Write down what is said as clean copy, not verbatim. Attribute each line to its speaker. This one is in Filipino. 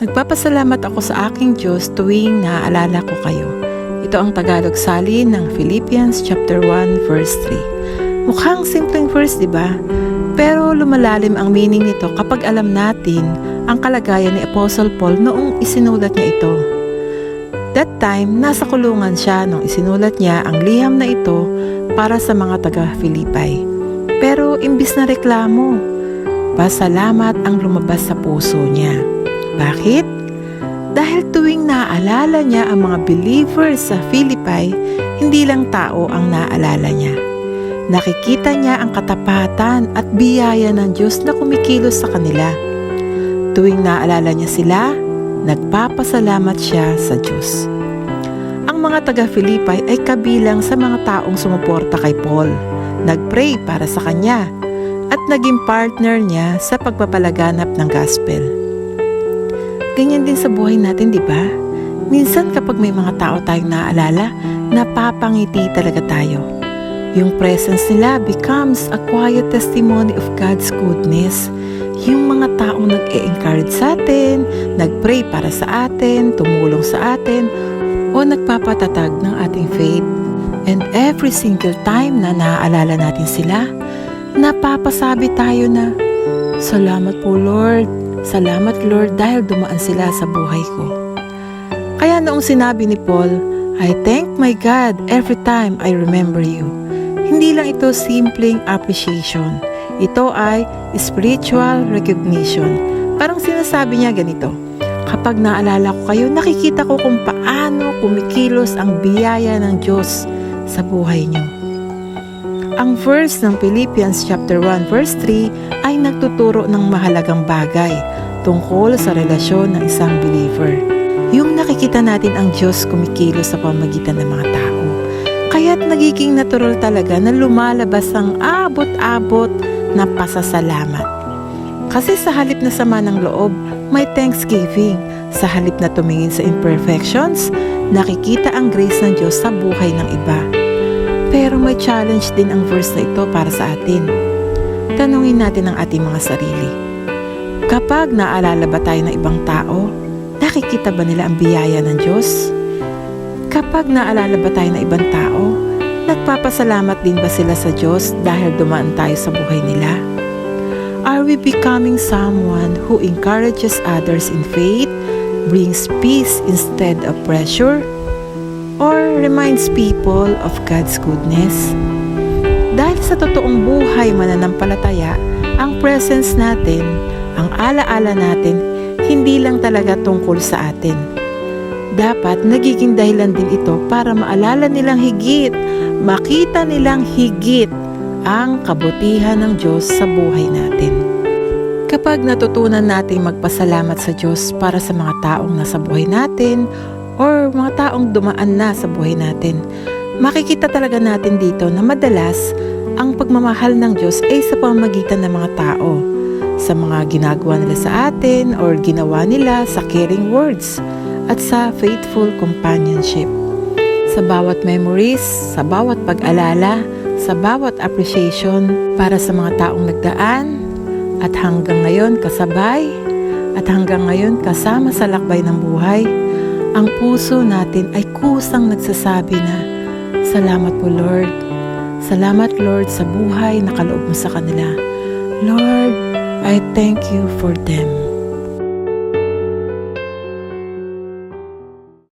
Speaker 1: Nagpapasalamat ako sa aking Diyos tuwing naaalala ko kayo. Ito ang Tagalog salin ng Philippians chapter 1 verse 3. Mukhang simpleng verse, di ba? Pero lumalalim ang meaning nito kapag alam natin ang kalagayan ni Apostle Paul noong isinulat niya ito. That time, nasa kulungan siya nung isinulat niya ang liham na ito para sa mga taga-Philippi. Pero imbis na reklamo, pasalamat ang lumabas sa puso niya. Bakit? Dahil tuwing naaalala niya ang mga believers sa Philippi, hindi lang tao ang naaalala niya. Nakikita niya ang katapatan at biyaya ng Diyos na kumikilos sa kanila. Tuwing naalala niya sila, nagpapasalamat siya sa Diyos. Ang mga taga-Philippi ay kabilang sa mga taong sumuporta kay Paul. Nagpray para sa kanya at naging partner niya sa pagpapalaganap ng gospel. Ganyan din sa buhay natin, di ba? Minsan kapag may mga tao tayong naaalala, napapangiti talaga tayo. Yung presence nila becomes a quiet testimony of God's goodness. Yung mga taong nag-e-encourage sa atin, nag-pray para sa atin, tumulong sa atin, o nagpapatatag ng ating faith. And every single time na naaalala natin sila, napapasabi tayo na, "Salamat po Lord, salamat Lord dahil dumaan sila sa buhay ko." Kaya noong sinabi ni Paul, "I thank my God every time I remember you." Hindi lang ito simpleng appreciation. Ito ay spiritual recognition. Parang sinasabi niya ganito, kapag naalala ko kayo, nakikita ko kung paano kumikilos ang biyaya ng Diyos sa buhay niyo. Ang verse ng Philippians chapter 1 verse 3 ay nagtuturo ng mahalagang bagay tungkol sa relasyon ng isang believer. Yung nakikita natin ang Diyos kumikilos sa pamamagitan ng mga tao. Kaya't nagiging natural talaga na lumalabas ang abot-abot na pasasalamat. Kasi sa halip na sama ng loob, may thanksgiving. Sa halip na tumingin sa imperfections, nakikita ang grace ng Diyos sa buhay ng iba. Pero may challenge din ang verse na ito para sa atin. Tanungin natin ang ating mga sarili. Kapag naalala ba tayo ng ibang tao, nakikita ba nila ang biyaya ng Diyos? Kapag naalala ba tayo ng ibang tao, nagpapasalamat din ba sila sa Diyos dahil dumaan tayo sa buhay nila? Are we becoming someone who encourages others in faith, brings peace instead of pressure, or reminds people of God's goodness? Dahil sa totoong buhay mananampalataya, ang presence natin, ang alaala natin, hindi lang talaga tungkol sa atin. Dapat nagiging dahilan din ito para maalala nilang higit, makita nilang higit ang kabutihan ng Diyos sa buhay natin. Kapag natutunan nating magpasalamat sa Diyos para sa mga taong nasa buhay natin or mga taong dumaan na sa buhay natin, makikita talaga natin dito na madalas ang pagmamahal ng Diyos ay sa pamamagitan ng mga tao, sa mga ginagawa nila sa atin or ginawa nila sa caring words at sa faithful companionship. Sa bawat memories, sa bawat pag-alala, sa bawat appreciation para sa mga taong nagdaan at hanggang ngayon kasabay at hanggang ngayon kasama sa lakbay ng buhay, ang puso natin ay kusang nagsasabi na, "Salamat po Lord. Salamat Lord sa buhay na kaloob mo sa kanila. Lord, I thank you for them."